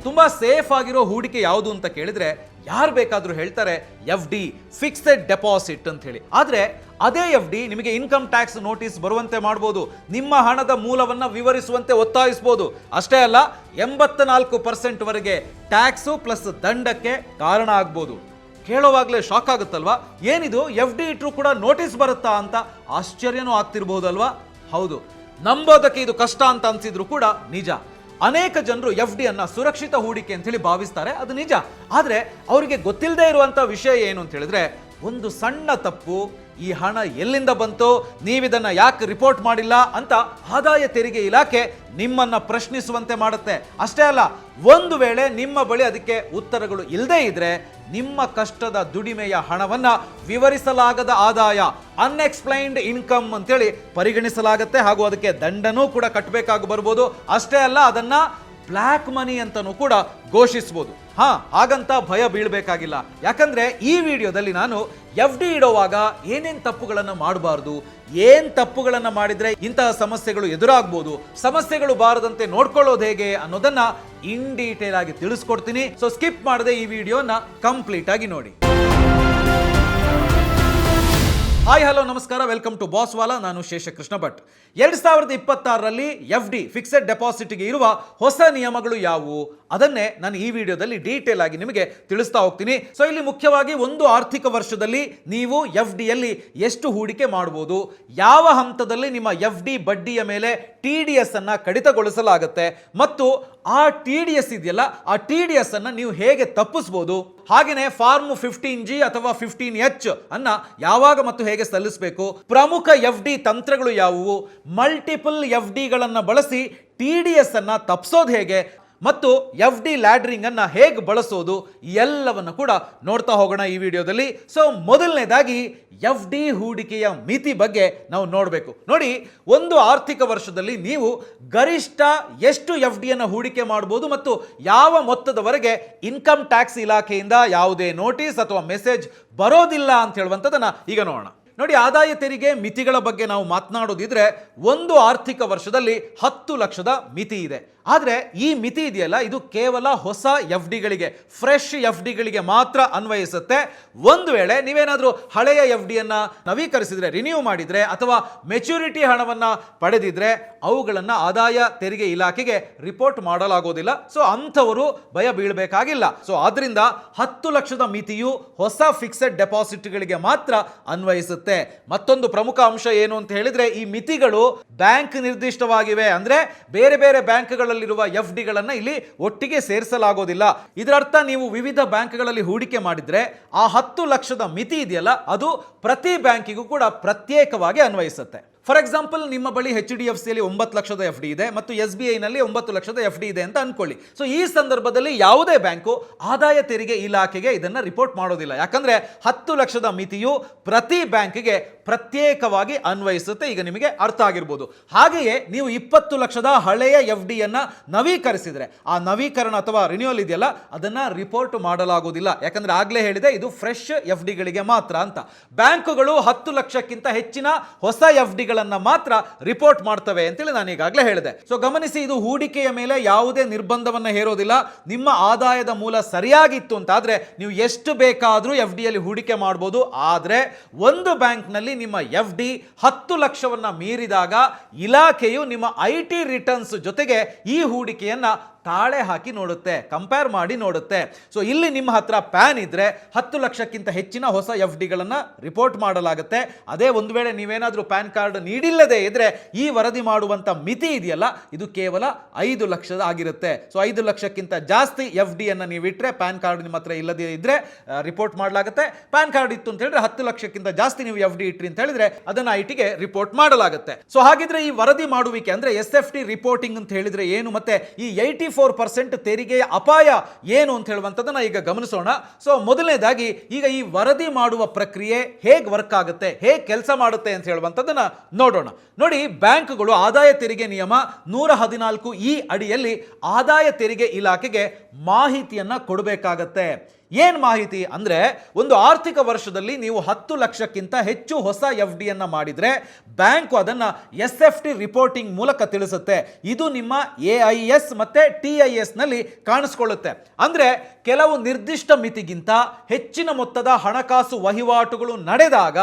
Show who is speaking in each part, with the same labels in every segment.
Speaker 1: ತುಂಬಾ ಸೇಫ್ ಆಗಿರೋ ಹೂಡಿಕೆ ಯಾವುದು ಅಂತ ಕೇಳಿದ್ರೆ ಯಾರು ಬೇಕಾದ್ರೂ ಹೇಳ್ತಾರೆ ಎಫ್ ಡಿ, ಫಿಕ್ಸೆಡ್ ಡೆಪಾಸಿಟ್ ಅಂತ ಹೇಳಿ. ಆದ್ರೆ ಅದೇ ಎಫ್ ಡಿ ನಿಮಗೆ ಇನ್ಕಮ್ ಟ್ಯಾಕ್ಸ್ ನೋಟಿಸ್ ಬರುವಂತೆ ಮಾಡಬಹುದು, ನಿಮ್ಮ ಹಣದ ಮೂಲವನ್ನ ವಿವರಿಸುವಂತೆ ಒತ್ತಾಯಿಸಬಹುದು. ಅಷ್ಟೇ ಅಲ್ಲ, 84% ವರೆಗೆ ಟ್ಯಾಕ್ಸು ಪ್ಲಸ್ ದಂಡಕ್ಕೆ ಕಾರಣ ಆಗ್ಬೋದು. ಕೇಳೋವಾಗಲೇ ಶಾಕ್ ಆಗುತ್ತಲ್ವಾ, ಏನಿದು ಎಫ್ ಡಿ ಇಟ್ರು ಕೂಡ ನೋಟಿಸ್ ಬರುತ್ತಾ ಅಂತ ಆಶ್ಚರ್ಯನೂ ಆಗ್ತಿರ್ಬೋದಲ್ವಾ? ಹೌದು, ನಂಬೋದಕ್ಕೆ ಇದು ಕಷ್ಟ ಅಂತ ಅನ್ಸಿದ್ರು ಕೂಡ ನಿಜ. ಅನೇಕ ಜನರು ಎಫ್ ಡಿ ಅನ್ನ ಸುರಕ್ಷಿತ ಹೂಡಿಕೆ ಅಂತ ಹೇಳಿ ಭಾವಿಸ್ತಾರೆ, ಅದು ನಿಜ. ಆದ್ರೆ ಅವರಿಗೆ ಗೊತ್ತಿಲ್ಲದೆ ಇರುವಂತ ವಿಷಯ ಏನು ಅಂತ ಹೇಳಿದ್ರೆ, ಒಂದು ಸಣ್ಣ ತಪ್ಪು, ಈ ಹಣ ಎಲ್ಲಿಂದ ಬಂತು, ನೀವಿದನ್ನ ಯಾಕೆ ರಿಪೋರ್ಟ್ ಮಾಡಿಲ್ಲ ಅಂತ ಆದಾಯ ತೆರಿಗೆ ಇಲಾಖೆ ನಿಮ್ಮನ್ನ ಪ್ರಶ್ನಿಸುವಂತೆ ಮಾಡುತ್ತೆ. ಅಷ್ಟೇ ಅಲ್ಲ, ಒಂದು ವೇಳೆ ನಿಮ್ಮ ಬಳಿ ಅದಕ್ಕೆ ಉತ್ತರಗಳು ಇಲ್ಲದೆ ಇದ್ರೆ ನಿಮ್ಮ ಕಷ್ಟದ ದುಡಿಮೆಯ ಹಣವನ್ನ ವಿವರಿಸಲಾಗದ ಆದಾಯ, ಅನ್ಎಕ್ಸ್ಪ್ಲೈನ್ಡ್ ಇನ್ಕಮ್ ಅಂತೇಳಿ ಪರಿಗಣಿಸಲಾಗುತ್ತೆ, ಹಾಗೂ ಅದಕ್ಕೆ ದಂಡನೂ ಕೂಡ ಕಟ್ಟಬೇಕಾಗಿ ಬರ್ಬೋದು. ಅಷ್ಟೇ ಅಲ್ಲ, ಅದನ್ನ ಬ್ಲ್ಯಾಕ್ ಮನಿ ಅಂತನೂ ಕೂಡ ಘೋಷಿಸಬಹುದು. ಹಾಗಂತ ಭಯ ಬೀಳಬೇಕಾಗಿಲ್ಲ. ಯಾಕಂದ್ರೆ ಈ ವಿಡಿಯೋದಲ್ಲಿ ನಾನು ಎಫ್ ಡಿ ಇಡುವಾಗ ಏನೇನ್ ತಪ್ಪುಗಳನ್ನ ಮಾಡಬಾರ್ದು, ಏನ್ ತಪ್ಪುಗಳನ್ನ ಮಾಡಿದ್ರೆ ಇಂತಹ ಸಮಸ್ಯೆಗಳು ಎದುರಾಗಬಹುದು, ಸಮಸ್ಯೆಗಳು ಬಾರದಂತೆ ನೋಡ್ಕೊಳ್ಳೋದು ಹೇಗೆ ಅನ್ನೋದನ್ನ ಇನ್ ಡೀಟೇಲ್ ಆಗಿ ತಿಳಿಸ್ಕೊಡ್ತೀನಿ. ಸೊ ಸ್ಕಿಪ್ ಮಾಡದೆ ಈ ವಿಡಿಯೋನ ಕಂಪ್ಲೀಟ್ ಆಗಿ ನೋಡಿ. ಹಾಯ್ ಹಲೋ ನಮಸ್ಕಾರ, ವೆಲ್ಕಮ್ ಟು ಬಾಸ್ ವಾಲಾ. ನಾನು ಶೇಷಕೃಷ್ಣ ಭಟ್. 2026ರಲ್ಲಿ ಎಫ್ ಡಿ ಫಿಕ್ಸೆಡ್ ಡೆಪಾಸಿಟ್ಗೆ ಇರುವ ಹೊಸ ನಿಯಮಗಳು ಯಾವುವು ಅದನ್ನೇ ನಾನು ಈ ವಿಡಿಯೋದಲ್ಲಿ ಡೀಟೇಲ್ ಆಗಿ ನಿಮಗೆ ತಿಳಿಸ್ತಾ ಹೋಗ್ತೀನಿ. ಸೊ ಇಲ್ಲಿ ಮುಖ್ಯವಾಗಿ ಒಂದು ಆರ್ಥಿಕ ವರ್ಷದಲ್ಲಿ ನೀವು ಎಫ್ ಡಿಯಲ್ಲಿ ಎಷ್ಟು ಹೂಡಿಕೆ ಮಾಡಬಹುದು, ಯಾವ ಹಂತದಲ್ಲಿ ನಿಮ್ಮ ಎಫ್ ಡಿ ಬಡ್ಡಿಯ ಮೇಲೆ TDS ಅನ್ನ ಕಡಿತಗೊಳಿಸಲಾಗುತ್ತೆ, ಮತ್ತು ಆ TDS ಇದೆಯಲ್ಲ, ಆ TDS ಅನ್ನ ನೀವು ಹೇಗೆ ತಪ್ಪಿಸಬಹುದು, ಹಾಗೆಯೇ ಫಾರ್ಮ್ 15G ಅಥವಾ 15H ಅನ್ನ ಯಾವಾಗ ಮತ್ತು ಹೇಗೆ ಸಲ್ಲಿಸಬೇಕು, ಪ್ರಮುಖ ಎಫ್ ಡಿ ತಂತ್ರಗಳು ಯಾವುವು, ಮಲ್ಟಿಪಲ್ ಎಫ್ ಡಿಗಳನ್ನ ಬಳಸಿ TDS ಅನ್ನ ತಪ್ಪಿಸೋದು ಹೇಗೆ, ಮತ್ತು ಎಫ್ ಡಿ ಲ್ಯಾಡ್ರಿಂಗ್ ಅನ್ನ ಹೇಗೆ ಬಳಸೋದು, ಎಲ್ಲವನ್ನು ಕೂಡ ನೋಡ್ತಾ ಹೋಗೋಣ ಈ ವಿಡಿಯೋದಲ್ಲಿ. ಸೊ ಮೊದಲನೇದಾಗಿ ಎಫ್ ಡಿ ಹೂಡಿಕೆಯ ಮಿತಿ ಬಗ್ಗೆ ನಾವು ನೋಡಬೇಕು. ನೋಡಿ, ಒಂದು ಆರ್ಥಿಕ ವರ್ಷದಲ್ಲಿ ನೀವು ಗರಿಷ್ಠ ಎಷ್ಟು ಎಫ್ ಡಿ ಅನ್ನು ಹೂಡಿಕೆ ಮಾಡಬಹುದು ಮತ್ತು ಯಾವ ಮೊತ್ತದವರೆಗೆ ಇನ್ಕಮ್ ಟ್ಯಾಕ್ಸ್ ಇಲಾಖೆಯಿಂದ ಯಾವುದೇ ನೋಟಿಸ್ ಅಥವಾ ಮೆಸೇಜ್ ಬರೋದಿಲ್ಲ ಅಂತ ಹೇಳುವಂಥದ್ದನ್ನ ಈಗ ನೋಡೋಣ. ನೋಡಿ, ಆದಾಯ ತೆರಿಗೆ ಮಿತಿಗಳ ಬಗ್ಗೆ ನಾವು ಮಾತನಾಡೋದಿದ್ರೆ ಒಂದು ಆರ್ಥಿಕ ವರ್ಷದಲ್ಲಿ 10 ಲಕ್ಷದ ಮಿತಿ ಇದೆ. ಆದರೆ ಈ ಮಿತಿ ಇದೆಯಲ್ಲ, ಇದು ಕೇವಲ ಹೊಸ ಎಫ್ ಡಿಗಳಿಗೆ, ಫ್ರೆಶ್ ಎಫ್ ಡಿಗಳಿಗೆ ಮಾತ್ರ ಅನ್ವಯಿಸುತ್ತೆ. ಒಂದು ವೇಳೆ ನೀವೇನಾದರೂ ಹಳೆಯ ಎಫ್ ಡಿಯನ್ನು ನವೀಕರಿಸಿದ್ರೆ, ರಿನ್ಯೂ ಮಾಡಿದ್ರೆ, ಅಥವಾ ಮೆಚುರಿಟಿ ಹಣವನ್ನು ಪಡೆದಿದ್ರೆ ಅವುಗಳನ್ನು ಆದಾಯ ತೆರಿಗೆ ಇಲಾಖೆಗೆ ರಿಪೋರ್ಟ್ ಮಾಡಲಾಗೋದಿಲ್ಲ. ಸೊ ಅಂಥವರು ಭಯ ಬೀಳಬೇಕಾಗಿಲ್ಲ. ಸೊ ಆದ್ರಿಂದ 10 ಲಕ್ಷದ ಮಿತಿಯು ಹೊಸ ಫಿಕ್ಸೆಡ್ ಡೆಪಾಸಿಟ್ಗಳಿಗೆ ಮಾತ್ರ ಅನ್ವಯಿಸುತ್ತೆ. ಮತ್ತೊಂದು ಪ್ರಮುಖ ಅಂಶ ಏನು ಅಂತ ಹೇಳಿದ್ರೆ, ಈ ಮಿತಿಗಳು ಬ್ಯಾಂಕ್ ನಿರ್ದಿಷ್ಟವಾಗಿವೆ. ಅಂದ್ರೆ ಬೇರೆ ಬೇರೆ ಬ್ಯಾಂಕ್ಗಳ ಎಫ್ ಡಿಗಳನ್ನ ಇಲ್ಲಿ ಒಟ್ಟಿಗೆ ಸೇರಿಸಲಾಗೋದಿಲ್ಲ. ಇದರರ್ಥ ನೀವು ವಿವಿಧ ಬ್ಯಾಂಕ್ಗಳಲ್ಲಿ ಹೂಡಿಕೆ ಮಾಡಿದ್ರೆ ಆ 10 ಲಕ್ಷದ ಮಿತಿ ಇದೆಯಲ್ಲ, ಅದು ಪ್ರತಿ ಬ್ಯಾಂಕಿಗೂ ಕೂಡ ಪ್ರತ್ಯೇಕವಾಗಿ ಅನ್ವಯಿಸುತ್ತೆ. ಫಾರ್ ಎಕ್ಸಾಂಪಲ್, ನಿಮ್ಮ ಬಳಿ HDFC ಯಲ್ಲಿ 9 ಲಕ್ಷದ ಎಫ್ ಡಿ ಇದೆ ಮತ್ತು SBI ನಲ್ಲಿ 9 ಲಕ್ಷದ ಎಫ್ ಡಿ ಇದೆ ಅಂತ ಅನ್ಕೊಳ್ಳಿ. ಸೊ ಈ ಸಂದರ್ಭದಲ್ಲಿ ಯಾವುದೇ ಬ್ಯಾಂಕು ಆದಾಯ ತೆರಿಗೆ ಇಲಾಖೆಗೆ ಇದನ್ನ ರಿಪೋರ್ಟ್ ಮಾಡೋದಿಲ್ಲ. ಯಾಕಂದ್ರೆ 10 ಲಕ್ಷದ ಮಿತಿಯು ಪ್ರತಿ ಬ್ಯಾಂಕಿಗೆ ಪ್ರತ್ಯೇಕವಾಗಿ ಅನ್ವಯಿಸುತ್ತೆ. ಈಗ ನಿಮಗೆ ಅರ್ಥ ಆಗಿರ್ಬೋದು. ಹಾಗೆಯೇ ನೀವು 20 ಲಕ್ಷದ ಹಳೆಯ ಎಫ್ ಡಿ ಅನ್ನ ನವೀಕರಿಸಿದ್ರೆ ಆ ನವೀಕರಣ ಅಥವಾ ರಿನ್ಯೂವಲ್ ಇದೆಯಲ್ಲ, ಅದನ್ನ ರಿಪೋರ್ಟ್ ಮಾಡಲಾಗುವುದಿಲ್ಲ. ಯಾಕಂದ್ರೆ ಆಗ್ಲೇ ಹೇಳಿದೆ, ಇದು ಫ್ರೆಶ್ ಎಫ್ ಡಿಗಳಿಗೆ ಮಾತ್ರ ಅಂತ. ಬ್ಯಾಂಕುಗಳು 10 ಲಕ್ಷಕ್ಕಿಂತ ಹೆಚ್ಚಿನ ಹೊಸ ಎಫ್ ಡಿ ಮಾತ್ರ ರಿಪೋರ್ಟ್ ಮಾಡ್ತವೆ ಅಂತೇಳಿ ನಾನು ಈಗಾಗಲೇ ಹೇಳಿದೆ. ಸೊ ಗಮನಿಸಿ, ಇದು ಹೂಡಿಕೆಯ ಮೇಲೆ ಯಾವುದೇ ನಿರ್ಬಂಧವನ್ನ ಹೇರೋದಿಲ್ಲ. ನಿಮ್ಮ ಆದಾಯದ ಮೂಲ ಸರಿಯಾಗಿತ್ತು ಅಂತಾದ್ರೆ ನೀವು ಎಷ್ಟು ಬೇಕಾದ್ರೂ ಎಫ್ ಡಿಯಲ್ಲಿ ಹೂಡಿಕೆ ಮಾಡಬಹುದು. ಆದ್ರೆ ಒಂದು ಬ್ಯಾಂಕ್ ನಲ್ಲಿ ನಿಮ್ಮ ಎಫ್ ಡಿ 10 ಲಕ್ಷವನ್ನ ಮೀರಿದಾಗ ಇಲಾಖೆಯು ನಿಮ್ಮ IT ರಿಟರ್ನ್ಸ್ ಜೊತೆಗೆ ಈ ಹೂಡಿಕೆಯನ್ನ ತಾಳೆ ಹಾಕಿ ನೋಡುತ್ತೆ, ಕಂಪೇರ್ ಮಾಡಿ ನೋಡುತ್ತೆ. ಸೊ ಇಲ್ಲಿ ನಿಮ್ಮ ಹತ್ರ ಪ್ಯಾನ್ ಇದ್ರೆ 10 ಲಕ್ಷಕ್ಕಿಂತ ಹೆಚ್ಚಿನ ಹೊಸ ಎಫ್ ಡಿಗಳನ್ನ ರಿಪೋರ್ಟ್ ಮಾಡಲಾಗುತ್ತೆ. ಅದೇ ಒಂದು ವೇಳೆ ನೀವೇನಾದ್ರೂ ಪ್ಯಾನ್ ಕಾರ್ಡ್ ನೀಡಿಲ್ಲದೆ ಇದ್ರೆ ಈ ವರದಿ ಮಾಡುವಂತ ಮಿತಿ ಇದೆಯಲ್ಲ, ಇದು ಕೇವಲ 5 ಲಕ್ಷದ ಆಗಿರುತ್ತೆ. ಸೊ 5 ಲಕ್ಷಕ್ಕಿಂತ ಜಾಸ್ತಿ ಎಫ್ ಡಿ ಅನ್ನ ನೀವು ಇಟ್ರೆ, ಪ್ಯಾನ್ ಕಾರ್ಡ್ ನಿಮ್ಮ ಹತ್ರ ಇಲ್ಲದೆ ಇದ್ರೆ ರಿಪೋರ್ಟ್ ಮಾಡಲಾಗುತ್ತೆ. ಪ್ಯಾನ್ ಕಾರ್ಡ್ ಇತ್ತು ಅಂತ ಹೇಳಿದ್ರೆ 10 ಲಕ್ಷಕ್ಕಿಂತ ಜಾಸ್ತಿ ನೀವು ಎಫ್ ಡಿ ಇಟ್ರಿ ಅಂತ ಹೇಳಿದ್ರೆ ಅದನ್ನ IT ಗೆ ರಿಪೋರ್ಟ್ ಮಾಡಲಾಗುತ್ತೆ. ಸೊ ಹಾಗಿದ್ರೆ ಈ ವರದಿ ಮಾಡುವಿಕೆ ಅಂದ್ರೆ SFT ರಿಪೋರ್ಟಿಂಗ್ ಅಂತ ಹೇಳಿದ್ರೆ ಏನು, ಮತ್ತೆ ಈ 84% ತೆರಿಗೆಯ ಅಪಾಯ ಏನು ಅಂತ ಹೇಳುವಂಥದ್ದನ್ನ ಈಗ ಗಮನಿಸೋಣ. ಸೊ ಮೊದಲನೇದಾಗಿ, ಈಗ ಈ ವರದಿ ಮಾಡುವ ಪ್ರಕ್ರಿಯೆ ಹೇಗೆ ವರ್ಕ್ ಆಗುತ್ತೆ, ಹೇಗೆ ಕೆಲಸ ಮಾಡುತ್ತೆ ಅಂತ ಹೇಳುವಂಥದ್ದನ್ನ ನೋಡೋಣ. ನೋಡಿ, ಬ್ಯಾಂಕ್ಗಳು ಆದಾಯ ತೆರಿಗೆ ನಿಯಮ 114E ಅಡಿಯಲ್ಲಿ ಆದಾಯ ತೆರಿಗೆ ಇಲಾಖೆಗೆ ಮಾಹಿತಿಯನ್ನ ಕೊಡಬೇಕಾಗತ್ತೆ. ಏನ್ ಮಾಹಿತಿ ಅಂದ್ರೆ, ಒಂದು ಆರ್ಥಿಕ ವರ್ಷದಲ್ಲಿ ನೀವು 10 ಲಕ್ಷಕ್ಕಿಂತ ಹೆಚ್ಚು ಹೊಸ ಎಫ್ ಡಿ ಅನ್ನ ಮಾಡಿದ್ರೆ ಬ್ಯಾಂಕು ಅದನ್ನ SFT ರಿಪೋರ್ಟಿಂಗ್ ಮೂಲಕ ತಿಳಿಸುತ್ತೆ. ಇದು ನಿಮ್ಮ AIS ಮತ್ತೆ TIS ನಲ್ಲಿ ಕಾಣಿಸ್ಕೊಳ್ಳುತ್ತೆ. ಅಂದ್ರೆ ಕೆಲವು ನಿರ್ದಿಷ್ಟ ಮಿತಿಗಿಂತ ಹೆಚ್ಚಿನ ಮೊತ್ತದ ಹಣಕಾಸು ವಹಿವಾಟುಗಳು ನಡೆದಾಗ,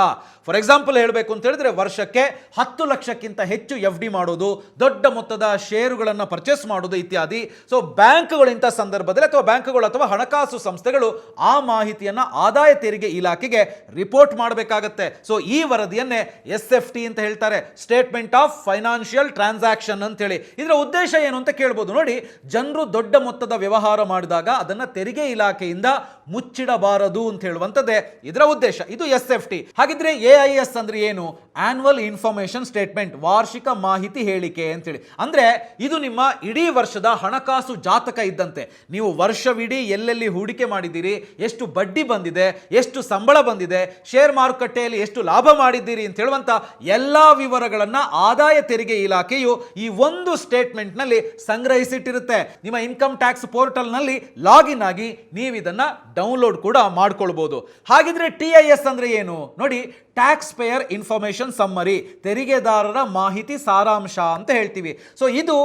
Speaker 1: ಫಾರ್ ಎಕ್ಸಾಂಪಲ್ ಹೇಳಬೇಕು ಅಂತ ಹೇಳಿದ್ರೆ ವರ್ಷಕ್ಕೆ 10 ಲಕ್ಷಕ್ಕಿಂತ ಹೆಚ್ಚು ಎಫ್ ಡಿ ಮಾಡೋದು, ದೊಡ್ಡ ಮೊತ್ತದ ಷೇರುಗಳನ್ನು ಪರ್ಚೇಸ್ ಮಾಡೋದು ಇತ್ಯಾದಿ. ಸೊ ಬ್ಯಾಂಕ್ಗಳು ಇಂಥ ಸಂದರ್ಭದಲ್ಲಿ ಅಥವಾ ಬ್ಯಾಂಕ್ಗಳು ಅಥವಾ ಹಣಕಾಸು ಸಂಸ್ಥೆಗಳು ಆ ಮಾಹಿತಿಯನ್ನ ಆದಾಯ ತೆರಿಗೆ ಇಲಾಖೆಗೆ ರಿಪೋರ್ಟ್ ಮಾಡಬೇಕಾಗತ್ತೆ. ಸೊ ಈ ವರದಿಯನ್ನೇ SFT ಅಂತ ಹೇಳ್ತಾರೆ, ಸ್ಟೇಟ್ಮೆಂಟ್ ಆಫ್ ಫೈನಾನ್ಷಿಯಲ್ ಟ್ರಾನ್ಸಾಕ್ಷನ್ ಅಂತ ಹೇಳಿ. ಇದರ ಉದ್ದೇಶ ಏನು ಅಂತ ಕೇಳಬಹುದು. ನೋಡಿ, ಜನರು ದೊಡ್ಡ ಮೊತ್ತದ ವ್ಯವಹಾರ ಮಾಡಿದಾಗ ಅದನ್ನ ತೆರಿಗೆ ಇಲಾಖೆಯಿಂದ ಮುಚ್ಚಿಡಬಾರದು ಅಂತ ಹೇಳುವಂತದ್ದೇ ಇದರ ಉದ್ದೇಶ. ಇದು SFT. ಹಾಗಿದ್ರೆ AIS ಅಂದ್ರೆ ಏನು? ಆನ್ಯುವಲ್ ಇನ್ಫಾರ್ಮೇಶನ್ ಸ್ಟೇಟ್ಮೆಂಟ್, ವಾರ್ಷಿಕ ಮಾಹಿತಿ ಹೇಳಿಕೆ ಅಂತೇಳಿ. ಅಂದ್ರೆ ಇದು ನಿಮ್ಮ ಇಡೀ ವರ್ಷದ ಹಣಕಾಸು ಜಾತಕ ಇದ್ದಂತೆ. ನೀವು ವರ್ಷವಿಡೀ ಎಲ್ಲೆಲ್ಲಿ ಹೂಡಿಕೆ ಮಾಡಿದ್ದೀರಿ, ಎಷ್ಟು ಬಡ್ಡಿ ಬಂದಿದೆ, ಎಷ್ಟು ಸಂಬಳ ಬಂದಿದೆ, ಶೇರ್ ಮಾರುಕಟ್ಟೆಯಲ್ಲಿ ಎಷ್ಟು ಲಾಭ ಮಾಡಿದ್ದೀರಿ ಅಂತ ಹೇಳುವಂತ ಎಲ್ಲಾ ವಿವರಗಳನ್ನ ಆದಾಯ ತೆರಿಗೆ ಇಲಾಖೆಯು ಈ ಒಂದು ಸ್ಟೇಟ್ಮೆಂಟ್ ನಲ್ಲಿ ಸಂಗ್ರಹಿಸಿಟ್ಟಿರುತ್ತೆ. ನಿಮ್ಮ ಇನ್ಕಮ್ ಟ್ಯಾಕ್ಸ್ ಪೋರ್ಟಲ್ ನಲ್ಲಿ ಲಾಗಿನ್ ಆಗಿ ನೀವು ಇದನ್ನ ಡೌನ್ಲೋಡ್ ಕೂಡ ಮಾಡ್ಕೊಳ್ಬಹುದು. ಹಾಗಿದ್ರೆ TIS ಅಂದ್ರೆ ಏನು? ನೋಡಿ, ಟ್ಯಾಕ್ಸ್ ಪೇಯರ್ ಇನ್ಫಾರ್ಮೇಶನ್ ಸಮ್ಮರಿ, ತೆರಿಗೆದಾರರ ಮಾಹಿತಿ ಸಾರಾಂಶ ಅಂತ ಹೇಳ್ತೀವಿ. ಸೊ ಇದು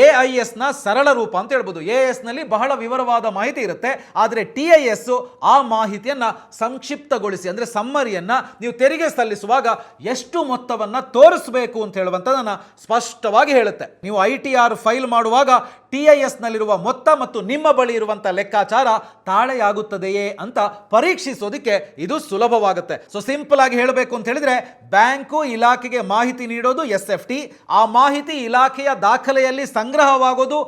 Speaker 1: AIS ನ ಸರಳ ರೂಪ ಅಂತ ಹೇಳ್ಬೋದು. AIS ನಲ್ಲಿ ಬಹಳ ವಿವರವಾದ ಮಾಹಿತಿ ಇರುತ್ತೆ, ಆದರೆ TIS ಆ ಮಾಹಿತಿಯನ್ನ ಸಂಕ್ಷಿಪ್ತಗೊಳಿಸಿ, ಅಂದ್ರೆ ಸಮ್ಮರಿಯನ್ನ ನೀವು ತೆರಿಗೆ ಸಲ್ಲಿಸುವಾಗ ಎಷ್ಟು ಮೊತ್ತವನ್ನ ತೋರಿಸಬೇಕು ಅಂತ ಹೇಳುವಂತದನ್ನ ಸ್ಪಷ್ಟವಾಗಿ ಹೇಳುತ್ತೆ. ನೀವು ITR ಫೈಲ್ ಮಾಡುವಾಗ TIS ನಲ್ಲಿರುವ ಮೊತ್ತ ಮತ್ತು ನಿಮ್ಮ ಬಳಿ ಇರುವಂತಹ ಲೆಕ್ಕಾಚಾರ ತಾಳೆಯಾಗುತ್ತದೆಯೇ ಅಂತ ಪರೀಕ್ಷಿಸೋದಕ್ಕೆ ಇದು ಸುಲಭವಾಗುತ್ತೆ. ಸೊ ಸಿಂಪಲ್ ಆಗಿ ಹೇಳಬೇಕು ಅಂತ ಹೇಳಿದ್ರೆ, ಬ್ಯಾಂಕು ಇಲಾಖೆಗೆ ಮಾಹಿತಿ ನೀಡೋದು SFT, ಆ ಮಾಹಿತಿ ಇಲಾಖೆಯ ದಾಖಲೆಯಲ್ಲಿ ಸಂಗ್ರಹವಾಗೋದು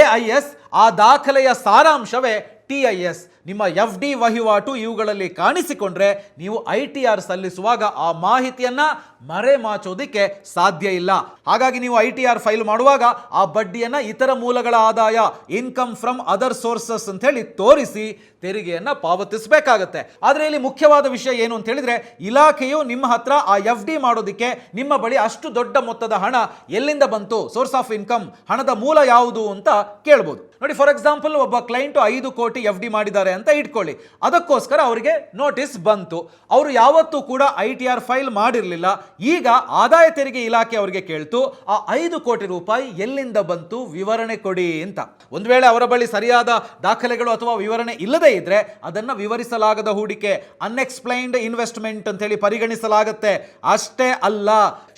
Speaker 1: AIS, ಆ ದಾಖಲೆಯ ಸಾರಾಂಶವೇ TIS. ನಿಮ್ಮ FD ವಹಿವಾಟು ಇವುಗಳಲ್ಲಿ ಕಾಣಿಸಿಕೊಂಡ್ರೆ ನೀವು ITR ಸಲ್ಲಿಸುವಾಗ ಆ ಮಾಹಿತಿಯನ್ನ ಮರೆಮಾಚೋದಿಕ್ಕೆ ಸಾಧ್ಯ ಇಲ್ಲ. ಹಾಗಾಗಿ ನೀವು ITR ಫೈಲ್ ಮಾಡುವಾಗ ಆ ಬಡ್ಡಿಯನ್ನ ಇತರ ಮೂಲಗಳ ಆದಾಯ, ಇನ್ಕಮ್ ಫ್ರಮ್ ಅದರ್ ಸೋರ್ಸಸ್ ಅಂತ ಹೇಳಿ ತೋರಿಸಿ ತೆರಿಗೆಯನ್ನ ಪಾವತಿಸಬೇಕಾಗತ್ತೆ. ಆದ್ರೆ ಇಲ್ಲಿ ಮುಖ್ಯವಾದ ವಿಷಯ ಏನು ಅಂತ ಹೇಳಿದ್ರೆ, ಇಲಾಖೆಯು ನಿಮ್ಮ ಹತ್ರ ಆ FD ಮಾಡೋದಿಕ್ಕೆ ನಿಮ್ಮ ಬಳಿ ಅಷ್ಟು ದೊಡ್ಡ ಮೊತ್ತದ ಹಣ ಎಲ್ಲಿಂದ ಬಂತು, ಸೋರ್ಸ್ ಆಫ್ ಇನ್ಕಮ್, ಹಣದ ಮೂಲ ಯಾವುದು ಅಂತ ಕೇಳಬಹುದು. ನೋಡಿ, ಫಾರ್ ಎಕ್ಸಾಂಪಲ್ ಒಬ್ಬ ಕ್ಲೈಂಟ್ 5 ಕೋಟಿ FD ಮಾಡಿದ್ದಾರೆ ಅಂತ ಇಟ್ಕೊಳ್ಳಿ. ಅದಕ್ಕೋಸ್ಕರ ಅವರಿಗೆ ನೋಟಿಸ್ ಬಂತು. ಅವರು ಯಾವತ್ತೂ ಕೂಡ ITR ಫೈಲ್ ಮಾಡಿರಲಿಲ್ಲ. ಈಗ ಆದಾಯ ತೆರಿಗೆ ಇಲಾಖೆ ಅವರಿಗೆ ಕೇಳ್ತು, ಆ 5 ಕೋಟಿ ರೂಪಾಯಿ ಎಲ್ಲಿಂದ ಬಂತು, ವಿವರಣೆ ಕೊಡಿ ಅಂತ. ಒಂದು ವೇಳೆ ಅವರ ಬಳಿ ಸರಿಯಾದ ದಾಖಲೆಗಳು ಅಥವಾ ವಿವರಣೆ ಇಲ್ಲದೆ ಇದ್ರೆ ಅದನ್ನ ವಿವರಿಸಲಾಗದ ಹೂಡಿಕೆ, ಅನ್ಎಕ್ಸ್ಪ್ಲೈನ್ಡ್ ಇನ್ವೆಸ್ಟ್ಮೆಂಟ್ ಅಂತ ಹೇಳಿ ಪರಿಗಣಿಸಲಾಗುತ್ತೆ. ಅಷ್ಟೇ ಅಲ್ಲ,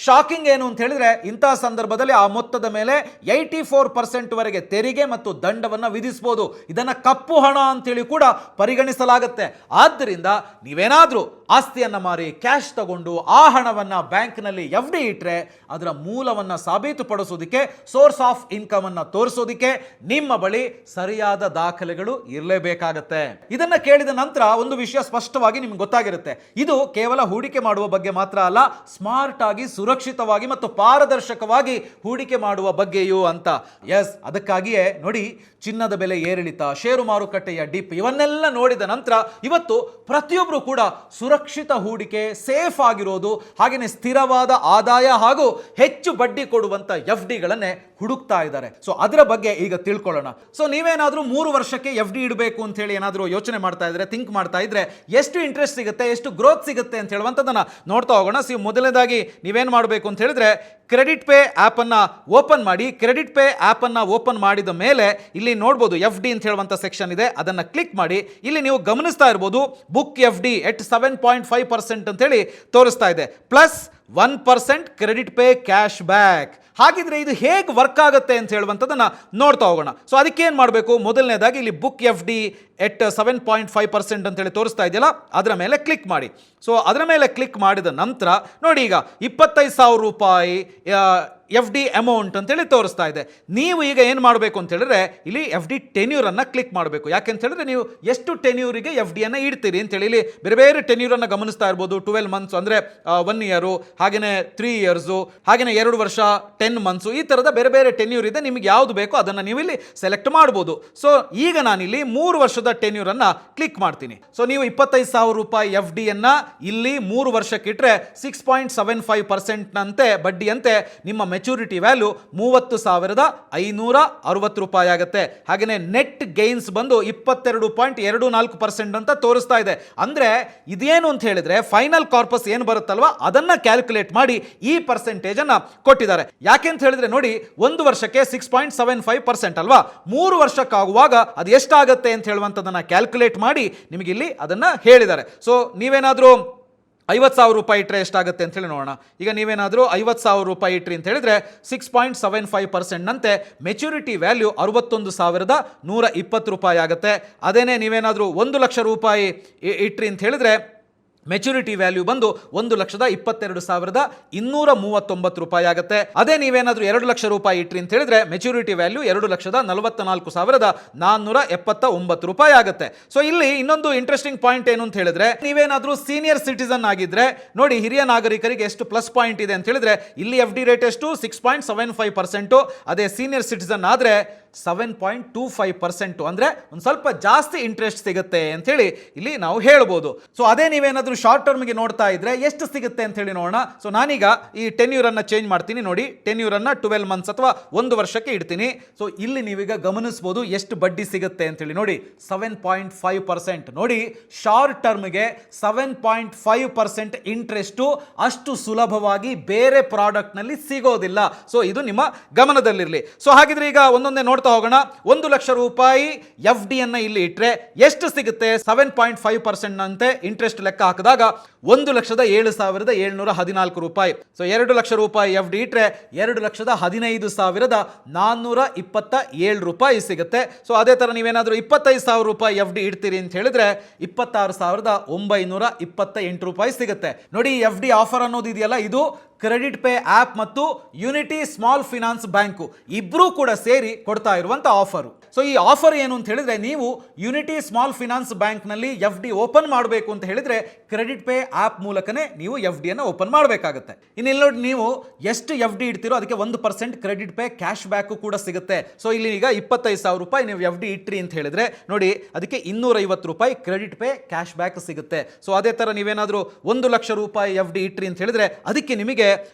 Speaker 1: ಶಾಕಿಂಗ್ ಏನು ಅಂತ ಹೇಳಿದ್ರೆ, ಇಂತಹ ಸಂದರ್ಭದಲ್ಲಿ ಆ ಮೊತ್ತದ ಮೇಲೆ 84% ವರೆಗೆ ತೆರಿಗೆ ಮತ್ತು ದಂಡವನ್ನ ವಿಧಿಸಬಹುದು. ಇದನ್ನ ಕಪ್ಪು ಹಣ ಅಂತೇಳಿ ಕೂಡ ಪರಿಗಣಿಸಲಾಗುತ್ತೆ. ಆದ್ದರಿಂದ ನೀವೇನಾದ್ರೂ ಆಸ್ತಿಯನ್ನ ಮಾರಿ ಕ್ಯಾಶ್ ತಗೊಂಡು ಆ ಹಣವನ್ನ ಬ್ಯಾಂಕ್ನಲ್ಲಿ FD ಇಟ್ರೆ ಅದರ ಮೂಲವನ್ನ ಸಾಬೀತುಪಡಿಸೋದಿಕ್ಕೆ, ಸೋರ್ಸ್ ಆಫ್ ಇನ್ಕಮ್ ಅನ್ನ ತೋರಿಸೋದಿಕ್ಕೆ ನಿಮ್ಮ ಬಳಿ ಸರಿಯಾದ ದಾಖಲೆಗಳು ಇರಲೇಬೇಕಾಗತ್ತೆ. ಇದನ್ನ ಕೇಳಿದ ನಂತರ ಒಂದು ವಿಷಯ ಸ್ಪಷ್ಟವಾಗಿ ನಿಮ್ಗೆ ಗೊತ್ತಾಗಿರುತ್ತೆ. ಇದು ಕೇವಲ ಹೂಡಿಕೆ ಮಾಡುವ ಬಗ್ಗೆ ಮಾತ್ರ ಅಲ್ಲ, ಸ್ಮಾರ್ಟ್ ಆಗಿ, ಸುರಕ್ಷಿತವಾಗಿ ಮತ್ತು ಪಾರದರ್ಶಕವಾಗಿ ಹೂಡಿಕೆ ಮಾಡುವ ಬಗ್ಗೆಯೂ ಅಂತ. ಎಸ್, ಅದಕ್ಕಾಗಿಯೇ ನೋಡಿ, ಚಿನ್ನದ ಬೆಲೆ ಏರಿಳಿತ, ಷೇರು ಮಾರುಕಟ್ಟೆಯ ಡಿಪ್ ಇವನ್ನೆಲ್ಲ ನೋಡಿದ ನಂತರ ಇವತ್ತು ಪ್ರತಿಯೊಬ್ಬರು ಕೂಡ ಸುರಕ್ಷಿತ ಹೂಡಿಕೆ, ಸೇಫ್ ಆಗಿರೋದು, ಹಾಗೆಯೇ ಸ್ಥಿರವಾದ ಆದಾಯ ಹಾಗೂ ಹೆಚ್ಚು ಬಡ್ಡಿ ಕೊಡುವಂತ FDಗಳನ್ನೇ ಹುಡುಕ್ತಾ ಇದ್ದಾರೆ. ಸೊ ಅದರ ಬಗ್ಗೆ ಈಗ ತಿಳ್ಕೊಳ್ಳೋಣ. ಸೊ ನೀವೇನಾದ್ರೂ 3 ವರ್ಷಕ್ಕೆ FD ಇಡಬೇಕು ಅಂತ ಹೇಳಿ ಏನಾದ್ರೂ ಯೋಚನೆ ಮಾಡ್ತಾ ಇದ್ರೆ, ಥಿಂಕ್ ಮಾಡ್ತಾ ಇದ್ರೆ, ಎಷ್ಟು ಇಂಟ್ರೆಸ್ಟ್ ಸಿಗುತ್ತೆ, ಎಷ್ಟು ಗ್ರೋತ್ ಸಿಗುತ್ತೆ ಅಂತ ಹೇಳುವಂಥದ್ದನ್ನ ನೋಡ್ತಾ ಹೋಗೋಣ. ಸೊ ಮೊದಲನೇದಾಗಿ ನೀವೇನ್ ಮಾಡಬೇಕು ಅಂತ ಹೇಳಿದ್ರೆ, ಕ್ರೆಡಿಟ್ ಪೇ ಆಪ್ ಅನ್ನ ಓಪನ್ ಮಾಡಿ. ಕ್ರೆಡಿಟ್ ಪೇ ಆಪ್ ಅನ್ನ ಓಪನ್ ಮಾಡಿದ ಮೇಲೆ ಇಲ್ಲಿ ನೋಡಬಹುದು FD ಅಂತ ಹೇಳುವಂತ ಸೆಕ್ಷನ್ ಇದೆ, ಅದನ್ನ ಕ್ಲಿಕ್ ಮಾಡಿ. ಇಲ್ಲಿ ನೀವು ಗಮನಿಸ್ತಾ ಇರಬಹುದು ಬುಕ್ FD ಎಟ್ 7.5% ಅಂತ ಹೇಳಿ ತೋರಿಸ್ತಾ ಇದೆ, plus 1% credit pay cash back. ಹಾಗಿದ್ರೆ ಇದು ಹೇಗೆ ವರ್ಕ್ ಆಗುತ್ತೆ ಅಂತ ಹೇಳುವಂಥದ್ದನ್ನ ನೋಡ್ತಾ ಹೋಗೋಣ. ಸೊ ಅದಕ್ಕೆ ಏನು ಮಾಡಬೇಕು, ಮೊದಲನೇದಾಗಿ ಇಲ್ಲಿ ಬುಕ್ FD ಎಟ್ 7.5% ಅಂತ ಹೇಳಿ ತೋರಿಸ್ತಾ ಇದೆಯಲ್ಲ, ಅದರ ಮೇಲೆ ಕ್ಲಿಕ್ ಮಾಡಿ. ಸೊ ಅದರ ಮೇಲೆ ಕ್ಲಿಕ್ ಮಾಡಿದ ನಂತರ ನೋಡಿ, ಈಗ 25,000 ರೂಪಾಯಿ FD ಅಮೌಂಟ್ ಅಂತೇಳಿ ತೋರಿಸ್ತಾ ಇದೆ. ನೀವು ಈಗ ಏನು ಮಾಡಬೇಕು ಅಂತ ಹೇಳಿದ್ರೆ, ಇಲ್ಲಿ FD ಟೆನ್ಯೂರ್ ಅನ್ನ ಕ್ಲಿಕ್ ಮಾಡಬೇಕು. ಯಾಕೆಂತ ಹೇಳಿದ್ರೆ ನೀವು ಎಷ್ಟು ಟೆನ್ಯೂರಿಗೆ FD ಅನ್ನ ಇಡ್ತೀರಿ ಅಂತೇಳಿ ಇಲ್ಲಿ ಬೇರೆ ಬೇರೆ ಟೆನ್ಯೂರ್ ಅನ್ನ ಗಮನಿಸ್ತಾ ಇರ್ಬೋದು. 12 ಮಂತ್ಸ್ ಅಂದ್ರೆ 1 ಇಯರು, ಹಾಗೇನೆ 3 ಇಯರ್ಸು, ಹಾಗೇನೆ 2 ವರ್ಷ, 10 ಮಂತ್ಸು, ಈ ತರದ ಬೇರೆ ಬೇರೆ ಟೆನ್ಯೂರ್ ಇದೆ. ನಿಮಗೆ ಯಾವುದು ಬೇಕೋ ಅದನ್ನ ನೀವು ಇಲ್ಲಿ ಸೆಲೆಕ್ಟ್ ಮಾಡಬಹುದು. ಸೊ ಈಗ ನಾನಿಲ್ಲಿ 3 ವರ್ಷದ ಟೆನ್ಯೂರ್ ಅನ್ನ ಕ್ಲಿಕ್ ಮಾಡ್ತೀನಿ. ಸೊ ನೀವು 25,000 ರೂಪಾಯಿ FD ಅನ್ನ ಇಲ್ಲಿ 3 ವರ್ಷಕ್ಕೆ ಇಟ್ರೆ 6.75% ನಂತೆ ಬಡ್ಡಿಯಂತೆ ನಿಮ್ಮ ಮೆಚುರಿಟಿ ವ್ಯಾಲ್ಯೂ 30,560 ರೂಪಾಯಿ ಆಗುತ್ತೆ. ಹಾಗೆಯೇ ನೆಟ್ ಗೈನ್ಸ್ ಬಂದು 22.24% ಅಂತ ತೋರಿಸ್ತಾ ಇದೆ. ಅಂದ್ರೆ ಇದೇನು ಅಂತ ಹೇಳಿದ್ರೆ ಫೈನಲ್ ಕಾರ್ಪಸ್ ಏನು ಬರುತ್ತಲ್ವಾ ಅದನ್ನ ಕ್ಯಾಲ್ಕುಲೇಟ್ ಮಾಡಿ ಈ ಪರ್ಸೆಂಟೇಜ್ ಅನ್ನ ಕೊಟ್ಟಿದ್ದಾರೆ. ಯಾಕೆ ಅಂತ ಹೇಳಿದ್ರೆ ನೋಡಿ, ಒಂದು ವರ್ಷಕ್ಕೆ 6.75% ಅಲ್ವಾ, 3 ವರ್ಷಕ್ಕಾಗುವಾಗ ಅದು ಎಷ್ಟಾಗುತ್ತೆ ಅಂತ ಹೇಳುವಂಥದ್ದನ್ನ ಕ್ಯಾಲ್ಕುಲೇಟ್ ಮಾಡಿ ನಿಮಗೆ ಇಲ್ಲಿ ಅದನ್ನ ಹೇಳಿದ್ದಾರೆ. ಸೊ ನೀವೇನಾದ್ರೂ 50,000 ರೂಪಾಯಿ ಇಟ್ಟರೆ ಎಷ್ಟಾಗುತ್ತೆ ಅಂತ ಹೇಳಿ ನೋಡೋಣ. ಈಗ ನೀವೇನಾದರೂ 50,000 ರೂಪಾಯಿ ಇಟ್ರಿ ಅಂತ ಹೇಳಿದ್ರೆ 6.75% ನಂತೆ ಮೆಚುರಿಟಿ ವ್ಯಾಲ್ಯೂ 61,120 ರೂಪಾಯಿ ಆಗುತ್ತೆ. ಅದೇನೇ ನೀವೇನಾದರೂ 1 ಲಕ್ಷ ರೂಪಾಯಿ ಇಟ್ರಿ ಅಂತ ಹೇಳಿದ್ರೆ ಮೆಚುರಿಟಿ ವ್ಯಾಲ್ಯೂ ಬಂದು 1,22,239 ರೂಪಾಯಿ ಆಗುತ್ತೆ. ಅದೇ ನೀವೇನಾದ್ರೂ 2 ಲಕ್ಷ ರೂಪಾಯಿ ಇಟ್ರಿ ಅಂತ ಹೇಳಿದ್ರೆ ಮೆಚುರಿಟಿ ವ್ಯಾಲ್ಯೂ 2,44,479 ರೂಪಾಯಿ ಆಗುತ್ತೆ. ಸೊ ಇಲ್ಲಿ ಇನ್ನೊಂದು ಇಂಟ್ರೆಸ್ಟಿಂಗ್ ಪಾಯಿಂಟ್ ಏನು ಅಂತ ಹೇಳಿದ್ರೆ, ನೀವೇನಾದ್ರೂ ಸೀನಿಯರ್ ಸಿಟಿಸನ್ ಆಗಿದ್ರೆ ನೋಡಿ, ಹಿರಿಯ ನಾಗರಿಕರಿಗೆ ಎಷ್ಟು ಪ್ಲಸ್ ಪಾಯಿಂಟ್ ಇದೆ ಅಂತ ಹೇಳಿದ್ರೆ ಇಲ್ಲಿ ಎಫ್ ಡಿ ರೇಟ್ ಎಷ್ಟು 6.75%, ಅದೇ ಸೀನಿಯರ್ ಸಿಟಿಸನ್ ಆದ್ರೆ 7.25%, ಅಂದ್ರೆ ಒಂದು ಸ್ವಲ್ಪ ಜಾಸ್ತಿ ಇಂಟ್ರೆಸ್ಟ್ ಸಿಗುತ್ತೆ ಅಂತ ಹೇಳಿ ಇಲ್ಲಿ ನಾವು ಹೇಳ್ಬೋದು. ಸೊ ಅದೇ ನೀವೇನಾದ್ರೂ ಶಾರ್ಟ್ ಟರ್ಮ್ಗೆ ನೋಡ್ತಾ ಇದ್ರೆ ಎಷ್ಟು ಸಿಗುತ್ತೆ ಅಂತ ಹೇಳಿ ನೋಡೋಣ. ಸೊ ನಾನೀಗ ಈ ಟೆನ್ಯೂರ್ ಅನ್ನ ಚೇಂಜ್ ಮಾಡ್ತೀನಿ. ನೋಡಿ, ಟೆನ್ಯೂರ್ ಅನ್ನ 12 ಮಂತ್ಸ್ ಅಥವಾ 1 ವರ್ಷಕ್ಕೆ ಇಡ್ತೀನಿ. ಸೊ ಇಲ್ಲಿ ನೀವೀಗ ಗಮನಿಸಬಹುದು ಎಷ್ಟು ಬಡ್ಡಿ ಸಿಗುತ್ತೆ ಅಂತ ಹೇಳಿ. ನೋಡಿ 7.5%. ನೋಡಿ, ಶಾರ್ಟ್ ಟರ್ಮ್ಗೆ 7.5% ಇಂಟ್ರೆಸ್ಟ್ ಅಷ್ಟು ಸುಲಭವಾಗಿ ಬೇರೆ ಪ್ರಾಡಕ್ಟ್ ನಲ್ಲಿ ಸಿಗೋದಿಲ್ಲ. ಸೊ ಇದು ನಿಮ್ಮ ಗಮನದಲ್ಲಿರಲಿ. ಸೊ ಹಾಗಿದ್ರೆ ಈಗ ಒಂದೊಂದೇ ನೋಡ್ತಾ ಹೋಗೋಣ. 1 ಲಕ್ಷ ರೂಪಾಯಿ ಎಫ್ ಡಿ ಅನ್ನ ಇಲ್ಲಿ ಇಟ್ರೆ ಎಷ್ಟು ಸಿಗುತ್ತೆ? 7.5% ಅಂತೆ ಇಂಟ್ರೆಸ್ಟ್ ಲೆಕ್ಕ ಹಾಕಿದಾಗ 1,07,714 ರೂಪಾಯಿ. ಸೊ 2 ಲಕ್ಷ ರೂಪಾಯಿ ಎಫ್ ಡಿ ಇಟ್ರೆ 2,15,427 ರೂಪಾಯಿ ಸಿಗುತ್ತೆ. ಸೊ ಅದೇ ತರ ನೀವೇನಾದ್ರೂ 25,000 ರೂಪಾಯಿ ಎಫ್ ಡಿ ಇಡ್ತೀರಿ ಅಂತ ಹೇಳಿದ್ರೆ 26,928 ರೂಪಾಯಿ ಸಿಗುತ್ತೆ. ನೋಡಿ, ಎಫ್ ಡಿ ಆಫರ್ ಅನ್ನೋದು ಇದೆಯಲ್ಲ, ಇದು ಕ್ರೆಡಿಟ್ ಪೇ ಆಪ್ ಮತ್ತು ಯುನಿಟಿ ಸ್ಮಾಲ್ ಫಿನಾನ್ಸ್ ಬ್ಯಾಂಕು ಇಬ್ರು ಕೂಡ ಸೇರಿ ಕೊಡ್ತಾ ಇರುವಂತ ಆಫರ್. ಸೊ ಈ ಆಫರ್ ಏನು ಅಂತ ಹೇಳಿದ್ರೆ, ನೀವು ಯುನಿಟಿ ಸ್ಮಾಲ್ ಫಿನಾನ್ಸ್ ಬ್ಯಾಂಕ್ ನಲ್ಲಿ ಎಫ್ ಡಿ ಓಪನ್ ಮಾಡಬೇಕು ಅಂತ ಹೇಳಿದ್ರೆ ಕ್ರೆಡಿಟ್ ಪೇ ಆಪ್ ಮೂಲಕನೇ ನೀವು ಎಫ್ ಡಿ ಅನ್ನು ಓಪನ್ ಮಾಡಬೇಕಾಗುತ್ತೆ. ಇನ್ನೆಲ್ಲ ನೋಡಿ, ನೀವು ಎಷ್ಟು ಎಫ್ ಡಿ ಇಡ್ತೀರೋ ಅದಕ್ಕೆ 1% ಕ್ರೆಡಿಟ್ ಪೇ ಕ್ಯಾಶ್ ಬ್ಯಾಕ್ ಕೂಡ ಸಿಗುತ್ತೆ. ಸೊ ಇಲ್ಲಿ ಈಗ 25,000 ರೂಪಾಯಿ ನೀವು ಎಫ್ ಡಿ ಇಟ್ರಿ ಅಂತ ಹೇಳಿದ್ರೆ ನೋಡಿ, ಅದಕ್ಕೆ 250 ರೂಪಾಯಿ ಕ್ರೆಡಿಟ್ ಪೇ ಕ್ಯಾಶ್ ಬ್ಯಾಕ್ ಸಿಗುತ್ತೆ. ಸೊ ಅದೇ ತರ ನೀವೇನಾದ್ರೂ 1 ಲಕ್ಷ ರೂಪಾಯಿ ಎಫ್ ಡಿ ಇಟ್ರಿ ಅಂತ ಹೇಳಿದ್ರೆ ಅದಕ್ಕೆ ನಿಮಗೆ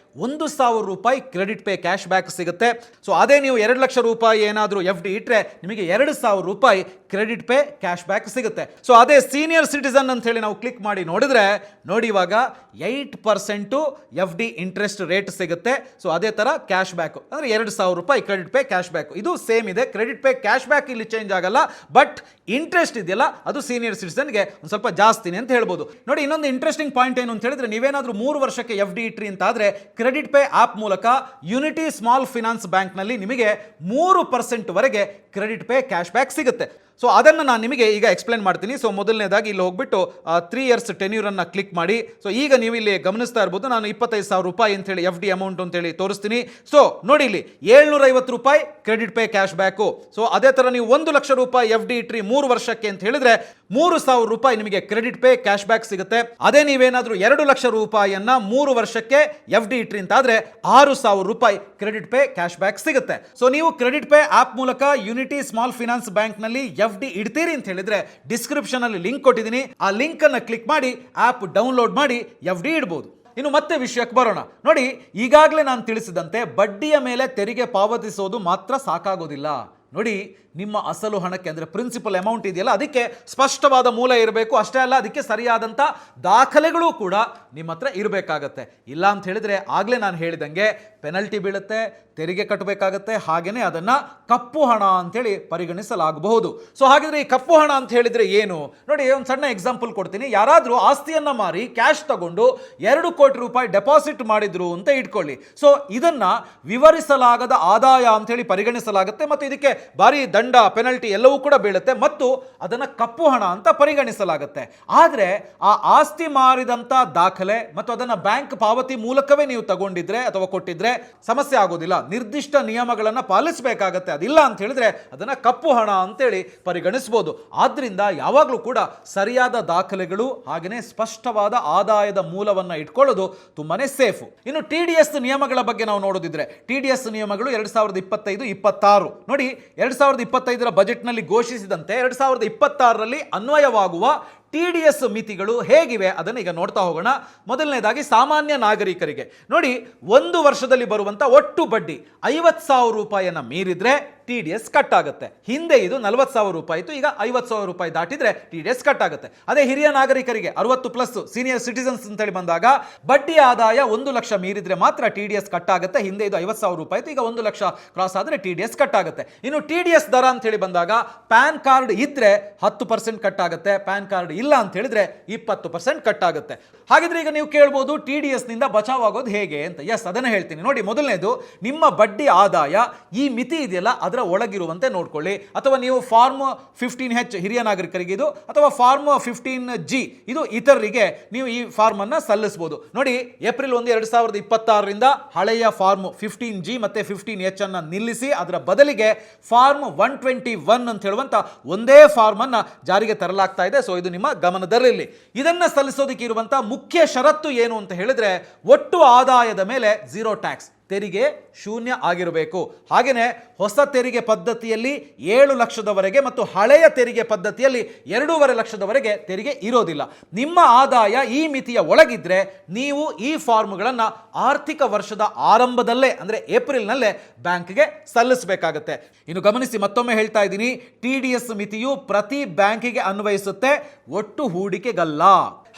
Speaker 1: 1,000 ರೂಪಾಯಿ ಕ್ರೆಡಿಟ್ ಪೇ ಕ್ಯಾಶ್ ಬ್ಯಾಕ್ ಸಿಗುತ್ತೆ. ಸೊ ಅದೇ ನೀವು 2 ಲಕ್ಷ ರೂಪಾಯಿ ಏನಾದರೂ ಎಫ್ ಡಿ ಇಟ್ರೆ ನಿಮಗೆ 2,000 ರೂಪಾಯಿ ಕ್ರೆಡಿಟ್ ಪೇ ಕ್ಯಾಶ್ ಬ್ಯಾಕ್ ಸಿಗುತ್ತೆ. ಸೊ ಅದೇ ಸೀನಿಯರ್ ಸಿಟಿಸನ್ ಅಂತ ಹೇಳಿ ನಾವು ಕ್ಲಿಕ್ ಮಾಡಿ ನೋಡಿದ್ರೆ ನೋಡಿ, ಇವಾಗ 8% ಎಫ್ ಡಿ ಇಂಟ್ರೆಸ್ಟ್ ರೇಟ್ ಸಿಗುತ್ತೆ. ಸೊ ಅದೇ ತರ ಕ್ಯಾಶ್ ಬ್ಯಾಕ್ ಅಂದ್ರೆ 2,000 ರೂಪಾಯಿ ಕ್ರೆಡಿಟ್ ಪೇ ಕ್ಯಾಶ್ ಬ್ಯಾಕ್ ಇದು ಸೇಮ್ ಇದೆ. ಕ್ರೆಡಿಟ್ ಪೇ ಕ್ಯಾಶ್ ಬ್ಯಾಕ್ ಇಲ್ಲಿ ಚೇಂಜ್ ಆಗಲ್ಲ, ಬಟ್ ಇಂಟ್ರೆಸ್ಟ್ ಇದೆಯಲ್ಲ ಅದು ಸೀನಿಯರ್ ಸಿಟಿಸನ್ಗೆ ಒಂದು ಸ್ವಲ್ಪ ಜಾಸ್ತಿನೇ ಅಂತ ಹೇಳ್ಬೋದು. ನೋಡಿ, ಇನ್ನೊಂದು ಇಂಟ್ರೆಸ್ಟಿಂಗ್ ಪಾಯಿಂಟ್ ಏನು ಅಂತ ಹೇಳಿದ್ರೆ, ನೀವೇನಾದ್ರೂ 3 ವರ್ಷಕ್ಕೆ ಎಫ್ ಡಿ ಇಟ್ರಿ ಅಂತ ಆದ್ರೆ ಕ್ರೆಡಿಟ್ ಪೇ ಆಪ್ ಮೂಲಕ ಯುನಿಟಿ ಸ್ಮಾಲ್ ಫಿನಾನ್ಸ್ ಬ್ಯಾಂಕ್ ನಲ್ಲಿ ನಿಮಗೆ 3% ವರೆಗೆ ಕ್ರೆಡಿಟ್ ಪೇ ಕ್ಯಾಶ್ ಬ್ಯಾಕ್ ಸಿಗುತ್ತೆ. ಸೊ ಅದನ್ನು ನಾನು ನಿಮಗೆ ಈಗ ಎಕ್ಸ್ಪ್ಲೇನ್ ಮಾಡ್ತೀನಿ. ಸೊ ಮೊದಲನೇದಾಗಿ ಇಲ್ಲಿ ಹೋಗ್ಬಿಟ್ಟು 3 ಇಯರ್ಸ್ ಟೆನ್ಯೂರ್ ಅನ್ನ ಕ್ಲಿಕ್ ಮಾಡಿ. ಸೊ ಈಗ ನೀವು ಇಲ್ಲಿ ಗಮನಿಸ್ತಾ ಇರ್ಬೋದು, ನಾನು 25,000 ರೂಪಾಯಿ ಅಂತ ಹೇಳಿ ಎಫ್ ಡಿ ಅಮೌಂಟ್ ಅಂತ ಹೇಳಿ ತೋರಿಸ್ತೀನಿ. ಸೊ ನೋಡಿ, ಇಲ್ಲಿ 750 ರೂಪಾಯಿ credit pay cash back. So ಅದೇ ತರ ನೀವು 1 ಲಕ್ಷ ರೂಪಾಯಿ ಎಫ್ ಡಿ ಇಟ್ರಿ 3 ವರ್ಷಕ್ಕೆ ಅಂತ ಹೇಳಿದ್ರೆ 3,000 ರೂಪಾಯಿ ನಿಮಗೆ ಕ್ರೆಡಿಟ್ ಪೇ ಕ್ಯಾಶ್ ಬ್ಯಾಕ್ ಸಿಗುತ್ತೆ. ಅದೇ ನೀವೇನಾದ್ರೂ 2 ಲಕ್ಷ ರೂಪಾಯಿಯನ್ನ 3 ವರ್ಷಕ್ಕೆ ಎಫ್ ಡಿ ಇಟ್ರಿ ಅಂತ ಆದ್ರೆ 6,000 ರೂಪಾಯಿ ಕ್ರೆಡಿಟ್ ಪೇ ಕ್ಯಾಶ್ ಬ್ಯಾಕ್ ಸಿಗುತ್ತೆ. ಸೊ ನೀವು ಕ್ರೆಡಿಟ್ ಪೇ ಆಪ್ ಮೂಲಕ ಯುನಿಟಿ ಸ್ಮಾಲ್ ಫಿನಾನ್ಸ್ ಬ್ಯಾಂಕ್ ನಲ್ಲಿ ಎಫ್ ಡಿ ಇಡ್ತೀರಿ ಅಂತ ಹೇಳಿದ್ರೆ ಡಿಸ್ಕ್ರಿಪ್ಷನ್ ಅಲ್ಲಿ ಲಿಂಕ್ ಕೊಟ್ಟಿದ್ದೀನಿ, ಆ ಲಿಂಕ್ ಅನ್ನು ಕ್ಲಿಕ್ ಮಾಡಿ ಆಪ್ ಡೌನ್ಲೋಡ್ ಮಾಡಿ ಎಫ್ ಡಿ ಇಡಬಹುದು. ಇನ್ನು ಮತ್ತೆ ವಿಷಯಕ್ಕೆ ಬರೋಣ. ನೋಡಿ, ಈಗಾಗಲೇ ನಾನು ತಿಳಿಸಿದಂತೆ ಬಡ್ಡಿಯ ಮೇಲೆ ತೆರಿಗೆ ಪಾವತಿಸೋದು ಮಾತ್ರ ಸಾಕಾಗೋದಿಲ್ಲ. ನೋಡಿ, ನಿಮ್ಮ ಅಸಲು ಹಣಕ್ಕೆ ಅಂದರೆ ಪ್ರಿನ್ಸಿಪಲ್ ಅಮೌಂಟ್ ಇದೆಯಲ್ಲ ಅದಕ್ಕೆ ಸ್ಪಷ್ಟವಾದ ಮೂಲ ಇರಬೇಕು. ಅಷ್ಟೇ ಅಲ್ಲ, ಅದಕ್ಕೆ ಸರಿಯಾದಂಥ ದಾಖಲೆಗಳು ಕೂಡ ನಿಮ್ಮ ಹತ್ರ ಇರಬೇಕಾಗತ್ತೆ. ಇಲ್ಲ ಅಂತ ಹೇಳಿದ್ರೆ ಆಗಲೇ ನಾನು ಹೇಳಿದಂಗೆ ಪೆನಲ್ಟಿ ಬೀಳುತ್ತೆ, ತೆರಿಗೆ ಕಟ್ಟಬೇಕಾಗತ್ತೆ, ಹಾಗೇನೆ ಅದನ್ನ ಕಪ್ಪು ಹಣ ಅಂತೇಳಿ ಪರಿಗಣಿಸಲಾಗಬಹುದು. ಸೊ ಹಾಗಿದ್ರೆ ಈ ಕಪ್ಪು ಹಣ ಅಂತ ಹೇಳಿದ್ರೆ ಏನು? ನೋಡಿ, ಒಂದು ಸಣ್ಣ ಎಕ್ಸಾಂಪಲ್ ಕೊಡ್ತೀನಿ. ಯಾರಾದರೂ ಆಸ್ತಿಯನ್ನ ಮಾರಿ ಕ್ಯಾಶ್ ತಗೊಂಡು 2 ಕೋಟಿ ರೂಪಾಯಿ ಡೆಪಾಸಿಟ್ ಮಾಡಿದ್ರು ಅಂತ ಇಟ್ಕೊಳ್ಳಿ. ಸೊ ಇದನ್ನ ವಿವರಿಸಲಾಗದ ಆದಾಯ ಅಂತ ಹೇಳಿ ಪರಿಗಣಿಸಲಾಗುತ್ತೆ ಮತ್ತು ಇದಕ್ಕೆ ಭಾರಿ ದಂಡ, ಪೆನಲ್ಟಿ ಎಲ್ಲವೂ ಕೂಡ ಬೀಳುತ್ತೆ ಮತ್ತು ಅದನ್ನ ಕಪ್ಪು ಹಣ ಅಂತ ಪರಿಗಣಿಸಲಾಗುತ್ತೆ. ಆದ್ರೆ ಆ ಆಸ್ತಿ ಮಾರಿದಂತ ದಾಖಲೆ ಮತ್ತು ಅದನ್ನ ಬ್ಯಾಂಕ್ ಪಾವತಿ ಮೂಲಕವೇ ನೀವು ತಗೊಂಡಿದ್ರೆ ಅಥವಾ ಕೊಟ್ಟಿದ್ರೆ ಸಮಸ್ಯೆ ಆಗೋದಿಲ್ಲ. ನಿರ್ದಿಷ್ಟ ನಿಯಮಗಳನ್ನ ಪಾಲಿಸಬೇಕಾಗತ್ತೆ. ಅದಿಲ್ಲ ಅಂತ ಹೇಳಿದ್ರೆ ಅದನ್ನ ಕಪ್ಪು ಹಣ ಅಂತೇಳಿ ಪರಿಗಣಿಸಬಹುದು. ಆದ್ರಿಂದ ಯಾವಾಗಲೂ ಕೂಡ ಸರಿಯಾದ ದಾಖಲೆಗಳು ಹಾಗೆಯೇ ಸ್ಪಷ್ಟವಾದ ಆದಾಯದ ಮೂಲವನ್ನ ಇಟ್ಕೊಳ್ಳೋದು ತುಂಬಾನೇ ಸೇಫ್. ಇನ್ನು TDS ನಿಯಮಗಳ ಬಗ್ಗೆ ನಾವು ನೋಡೋದಿದ್ರೆ TDS ನಿಯಮಗಳು 2025-26 ನೋಡಿ, 2025ರ ಬಜೆಟ್ ನಲ್ಲಿ ಘೋಷಿಸಿದಂತೆ 2026ರಲ್ಲಿ ಅನ್ವಯವಾಗುವ TDS ಮಿತಿಗಳು ಹೇಗಿವೆ ಅದನ್ನು ಈಗ ನೋಡ್ತಾ ಹೋಗೋಣ. ಮೊದಲನೇದಾಗಿ ಸಾಮಾನ್ಯ ನಾಗರಿಕರಿಗೆ ನೋಡಿ, 1 ವರ್ಷದಲ್ಲಿ ಬರುವಂತ ಒಟ್ಟು ಬಡ್ಡಿ 50,000 ರೂಪಾಯಿಯನ್ನ ಮೀರಿದ್ರೆ TDS ಕಟ್ ಆಗುತ್ತೆ. ಹಿಂದೆ ಇದು 40,000 ರೂಪಾಯಿ ಇತ್ತು, ಈಗ 50,000 ರೂಪಾಯಿ ದಾಟಿದ್ರೆ TDS ಕಟ್ ಆಗುತ್ತೆ. ಅದೇ ಹಿರಿಯ ನಾಗರಿಕರಿಗೆ 60+ ಸೀನಿಯರ್ ಸಿಟಿಸನ್ಸ್ ಅಂತೇಳಿ ಬಂದಾಗ ಬಡ್ಡಿ ಆದಾಯ 1 ಲಕ್ಷ ಮೀರಿದ್ರೆ ಮಾತ್ರ TDS ಕಟ್ ಆಗುತ್ತೆ. ಹಿಂದೆ ಇದು 50,000 ರೂಪಾಯಿ ಇತ್ತು, ಈಗ 1 ಲಕ್ಷ ಕ್ರಾಸ್ ಆದ್ರೆ TDS ಕಟ್ ಆಗುತ್ತೆ. ಇನ್ನು TDS ದರ ಅಂತ ಹೇಳಿ ಬಂದಾಗ ಪ್ಯಾನ್ ಕಾರ್ಡ್ ಇದ್ರೆ 10% ಕಟ್ ಆಗುತ್ತೆ, ಪ್ಯಾನ್ ಕಾರ್ಡ್ ಇಲ್ಲ ಅಂತ ಹೇಳಿದ್ರೆ 20% ಕಟ್ ಆಗುತ್ತೆ. ಹಾಗಿದ್ರೆ ಈಗ ನೀವು ಕೇಳ್ಬೋದು TDS ನಿಂದ ಬಚಾವ್ ಆಗೋದು ಹೇಗೆ ಅಂತ. ಎಸ್, ಅದನ್ನ ಹೇಳ್ತೀನಿ ನೋಡಿ. ಮೊದಲನೇದು, ನಿಮ್ಮ ಬಡ್ಡಿ ಆದಾಯ ಈ ಮಿತಿ ಇದೆಯಲ್ಲ ಅದರ ಒಳಗಿರುವಂತೆ ನೋಡ್ಕೊಳ್ಳಿ. ಅಥವಾ ನೀವು ಫಾರ್ಮ್ 15H ಹಿರಿಯ ನಾಗರಿಕರಿಗೆ ಇದು, ಅಥವಾ ಫಾರ್ಮ್ 15G ಇದು ಇತರರಿಗೆ ನೀವು ಈ ಫಾರ್ಮ್ ಅನ್ನ ಸಲ್ಲಿಸಬಹುದು. ನೋಡಿ, ಏಪ್ರಿಲ್ 1, 2026ರಿಂದ ಹಳೆಯ ಫಾರ್ಮ್ 15G ಮತ್ತೆ 15H ಅನ್ನ ನಿಲ್ಲಿಸಿ ಅದರ ಬದಲಿಗೆ ಫಾರ್ಮ್ 121 ಅಂತ ಹೇಳುವಂತ ಒಂದೇ ಫಾರ್ಮ್ ಅನ್ನ ಜಾರಿಗೆ ತರಲಾಗ್ತಾ ಇದೆ. ಸೊ ಇದು ನಿಮ್ಮ ಗಮನದಲ್ಲಿರಲಿ. ಇದನ್ನ ಸಲ್ಲಿಸೋದಕ್ಕೆ ಇರುವಂತ ಮುಖ್ಯ ಷರತ್ತು ಏನು ಅಂತ ಹೇಳಿದ್ರೆ, ಒಟ್ಟು ಆದಾಯದ ಮೇಲೆ 0 ಟ್ಯಾಕ್ಸ್, ತೆರಿಗೆ ಶೂನ್ಯ ಆಗಿರಬೇಕು. ಹಾಗೆಯೇ ಹೊಸ ತೆರಿಗೆ ಪದ್ಧತಿಯಲ್ಲಿ 7 ಲಕ್ಷದವರೆಗೆ ಮತ್ತು ಹಳೆಯ ತೆರಿಗೆ ಪದ್ಧತಿಯಲ್ಲಿ 2.5 ಲಕ್ಷದವರೆಗೆ ತೆರಿಗೆ ಇರೋದಿಲ್ಲ. ನಿಮ್ಮ ಆದಾಯ ಈ ಮಿತಿಯ ಒಳಗಿದ್ರೆ ನೀವು ಈ ಫಾರ್ಮ್ಗಳನ್ನು ಆರ್ಥಿಕ ವರ್ಷದ ಆರಂಭದಲ್ಲೇ ಅಂದರೆ ಏಪ್ರಿಲ್ನಲ್ಲೇ ಬ್ಯಾಂಕ್ಗೆ ಸಲ್ಲಿಸಬೇಕಾಗತ್ತೆ. ಇನ್ನು ಗಮನಿಸಿ, ಮತ್ತೊಮ್ಮೆ ಹೇಳ್ತಾ ಇದ್ದೀನಿ, TDS ಮಿತಿಯು ಪ್ರತಿ ಬ್ಯಾಂಕಿಗೆ ಅನ್ವಯಿಸುತ್ತೆ, ಒಟ್ಟು ಹೂಡಿಕೆಗಲ್ಲ.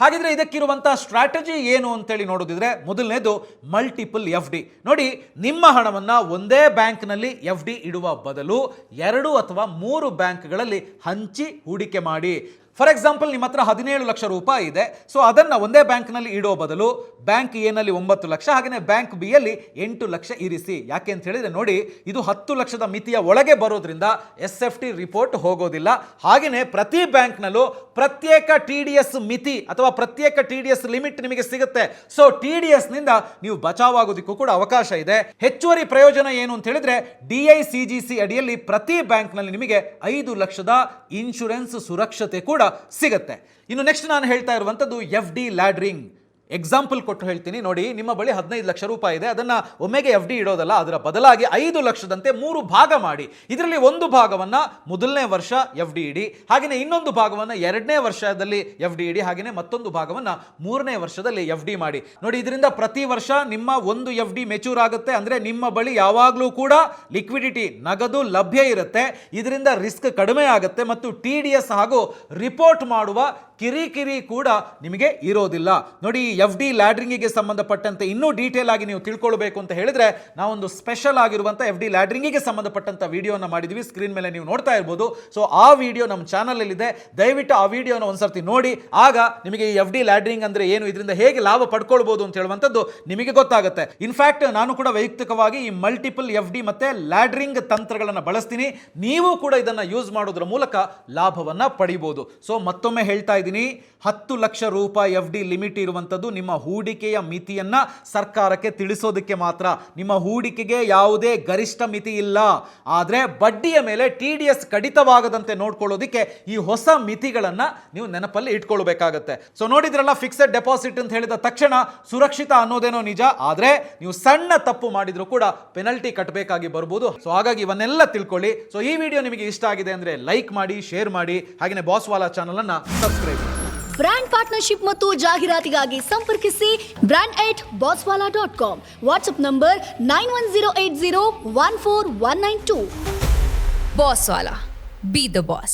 Speaker 1: ಹಾಗಿದ್ರೆ ಇದಕ್ಕಿರುವಂತಹ ಸ್ಟ್ರಾಟಜಿ ಏನು ಅಂತೇಳಿ ನೋಡೋದಿದ್ರೆ, ಮೊದಲನೇದು ಮಲ್ಟಿಪಲ್ FD. ನೋಡಿ, ನಿಮ್ಮ ಹಣವನ್ನ ಒಂದೇ ಬ್ಯಾಂಕ್ನಲ್ಲಿ FD ಇಡುವ ಬದಲು 2 ಅಥವಾ 3 ಬ್ಯಾಂಕ್ಗಳಲ್ಲಿ ಹಂಚಿ ಹೂಡಿಕೆ ಮಾಡಿ. ಫಾರ್ ಎಕ್ಸಾಂಪಲ್, ನಿಮ್ಮ ಹತ್ರ 17 ಲಕ್ಷ ರೂಪಾಯಿ ಇದೆ. ಸೊ ಅದನ್ನು ಒಂದೇ ಬ್ಯಾಂಕ್ನಲ್ಲಿ ಇಡೋ ಬದಲು ಬ್ಯಾಂಕ್ ಎ ನಲ್ಲಿ 9 ಲಕ್ಷ, ಹಾಗೆಯೇ ಬ್ಯಾಂಕ್ ಬಿ ಯಲ್ಲಿ 8 ಲಕ್ಷ ಇರಿಸಿ. ಯಾಕೆ ಅಂತ ಹೇಳಿದ್ರೆ ನೋಡಿ, ಇದು 10 ಲಕ್ಷದ ಮಿತಿಯ ಒಳಗೆ ಬರೋದ್ರಿಂದ SFT ರಿಪೋರ್ಟ್ ಹೋಗೋದಿಲ್ಲ. ಹಾಗೆಯೇ ಪ್ರತಿ ಬ್ಯಾಂಕ್ನಲ್ಲೂ ಪ್ರತ್ಯೇಕ TDS ಮಿತಿ ಅಥವಾ ಪ್ರತ್ಯೇಕ TDS ಲಿಮಿಟ್ ನಿಮಗೆ ಸಿಗುತ್ತೆ. ಸೊ TDS ನಿಂದ ನೀವು ಬಚಾವಾಗೋದಕ್ಕೂ ಕೂಡ ಅವಕಾಶ ಇದೆ. ಹೆಚ್ಚುವರಿ ಪ್ರಯೋಜನ ಏನು ಅಂತ ಹೇಳಿದ್ರೆ, DICGC ಅಡಿಯಲ್ಲಿ ಪ್ರತಿ ಬ್ಯಾಂಕ್ನಲ್ಲಿ ನಿಮಗೆ 5 ಲಕ್ಷದ ಇನ್ಶೂರೆನ್ಸ್ ಸುರಕ್ಷತೆ ಕೂಡ ಸಿಗುತ್ತೆ. ಇನ್ನು ನೆಕ್ಸ್ಟ್ ನಾನು ಹೇಳ್ತಾ ಇರುವಂತದ್ದು FD ಲ್ಯಾಡ್ರಿಂಗ್. ಎಕ್ಸಾಂಪಲ್ ಕೊಟ್ಟು ಹೇಳ್ತೀನಿ ನೋಡಿ, ನಿಮ್ಮ ಬಳಿ 15 ಲಕ್ಷ ರೂಪಾಯಿ ಇದೆ. ಅದನ್ನ ಒಮ್ಮೆಗೆ FD ಇಡೋದಲ್ಲ, ಅದರ ಬದಲಾಗಿ 5 ಲಕ್ಷದಂತೆ 3 ಭಾಗ ಮಾಡಿ. ಇದರಲ್ಲಿ ಒಂದು ಭಾಗವನ್ನ ಮೊದಲನೇ ವರ್ಷ FD ಇಡಿ, ಹಾಗೆಯೇ ಇನ್ನೊಂದು ಭಾಗವನ್ನ 2ನೇ ವರ್ಷದಲ್ಲಿ FD ಇಡಿ, ಹಾಗೆಯೇ ಮತ್ತೊಂದು ಭಾಗವನ್ನ 3ನೇ ವರ್ಷದಲ್ಲಿ FD ಮಾಡಿ. ನೋಡಿ, ಇದರಿಂದ ಪ್ರತಿ ವರ್ಷ ನಿಮ್ಮ ಒಂದು FD ಮೆಚೂರ್ ಆಗುತ್ತೆ. ಅಂದ್ರೆ ನಿಮ್ಮ ಬಳಿ ಯಾವಾಗಲೂ ಕೂಡ ಲಿಕ್ವಿಡಿಟಿ, ನಗದು ಲಭ್ಯ ಇರುತ್ತೆ. ಇದರಿಂದ ರಿಸ್ಕ್ ಕಡಿಮೆ ಆಗುತ್ತೆ ಮತ್ತು TDS ಹಾಗೂ ರಿಪೋರ್ಟ್ ಮಾಡುವ ಕಿರಿಕಿರಿ ಕೂಡ ನಿಮಗೆ ಇರೋದಿಲ್ಲ. ನೋಡಿ, FD ಲ್ಯಾಡ್ರಿಂಗಿಗೆ ಸಂಬಂಧಪಟ್ಟಂತೆ ಇನ್ನೂ ಡೀಟೇಲ್ ಆಗಿ ನೀವು ತಿಳ್ಕೊಳ್ಬೇಕು ಅಂತ ಹೇಳಿದ್ರೆ, ನಾವೊಂದು ಸ್ಪೆಷಲ್ ಆಗಿರುವಂಥ FD ಲ್ಯಾಡ್ರಿಂಗಿಗೆ ಸಂಬಂಧಪಟ್ಟಂತ ವಿಡಿಯೋನ ಮಾಡಿದ್ವಿ, ಸ್ಕ್ರೀನ್ ಮೇಲೆ ನೀವು ನೋಡ್ತಾ ಇರ್ಬೋದು. ಸೊ ಆ ವಿಡಿಯೋ ನಮ್ಮ ಚಾನಲ್ ಇದೆ, ದಯವಿಟ್ಟು ಆ ವಿಡಿಯೋನ ಒಂದ್ಸರ್ತಿ ನೋಡಿ. ಆಗ ನಿಮಗೆ ಈ FD ಲ್ಯಾಡ್ರಿಂಗ್ ಅಂದ್ರೆ ಏನು, ಇದರಿಂದ ಹೇಗೆ ಲಾಭ ಪಡ್ಕೊಳ್ಬಹುದು ಅಂತ ಹೇಳುವಂಥದ್ದು ನಿಮಗೆ ಗೊತ್ತಾಗುತ್ತೆ. ಇನ್ಫ್ಯಾಕ್ಟ್ ನಾನು ಕೂಡ ವೈಯಕ್ತಿಕವಾಗಿ ಈ ಮಲ್ಟಿಪಲ್ FD ಮತ್ತೆ ಲ್ಯಾಡ್ರಿಂಗ್ ತಂತ್ರಗಳನ್ನು ಬಳಸ್ತೀನಿ. ನೀವು ಕೂಡ ಇದನ್ನ ಯೂಸ್ ಮಾಡೋದ್ರ ಮೂಲಕ ಲಾಭವನ್ನ ಪಡಿಬಹುದು. ಸೊ ಮತ್ತೊಮ್ಮೆ ಹೇಳ್ತಾ ಇದ್ದೀನಿ, 10 ಲಕ್ಷ ರೂಪಾಯಿ FD ಲಿಮಿಟ್ ಇರುವಂತದ್ದು ನಿಮ್ಮ ಹೂಡಿಕೆಯ ಮಿತಿಯನ್ನ ಸರ್ಕಾರಕ್ಕೆ ತಿಳಿಸೋದಕ್ಕೆ ಮಾತ್ರ. ನಿಮ್ಮ ಹೂಡಿಕೆಗೆ ಯಾವುದೇ ಗರಿಷ್ಠ ಮಿತಿ ಇಲ್ಲ. ಆದ್ರೆ ಬಡ್ಡಿಯ ಮೇಲೆ TDS ಕಡಿತವಾಗದಂತೆ ನೋಡ್ಕೊಳ್ಳೋದಕ್ಕೆ ಈ ಹೊಸ ಮಿತಿಗಳನ್ನ ನೀವು ನೆನಪಲ್ಲಿ ಇಟ್ಕೊಳ್ಬೇಕಾಗತ್ತೆ. ಸೊ ನೋಡಿದ್ರಲ್ಲ, ಫಿಕ್ಸೆಡ್ ಡೆಪಾಸಿಟ್ ಅಂತ ಹೇಳಿದ ತಕ್ಷಣ ಸುರಕ್ಷಿತ ಅನ್ನೋದೇನೋ ನಿಜ, ಆದ್ರೆ ನೀವು ಸಣ್ಣ ತಪ್ಪು ಮಾಡಿದ್ರು ಕೂಡ ಪೆನಲ್ಟಿ ಕಟ್ಟಬೇಕಾಗಿ ಬರ್ಬೋದು. ಸೊ ಹಾಗಾಗಿ ಇವನ್ನೆಲ್ಲ ತಿಳ್ಕೊಳ್ಳಿ. ಸೊ ಈ ವಿಡಿಯೋ ನಿಮಗೆ ಇಷ್ಟ ಆಗಿದೆ ಅಂದ್ರೆ ಲೈಕ್ ಮಾಡಿ, ಶೇರ್ ಮಾಡಿ, ಹಾಗೆಯೇ ಬಾಸ್ ವಾಲಾ ಚಾನಲ್ ಅನ್ನ ಸಬ್ಸ್ಕ್ರೈಬ್ ಮಾಡಿ.
Speaker 2: ಬ್ರಾಂಡ್ ಪಾರ್ಟ್ನರ್ಶಿಪ್ ಮತ್ತು ಜಾಹೀರಾತಿಗಾಗಿ ಸಂಪರ್ಕಿಸಿ brand@bosswala.com. WhatsApp number 9108014192.
Speaker 3: Bosswala. Be the boss.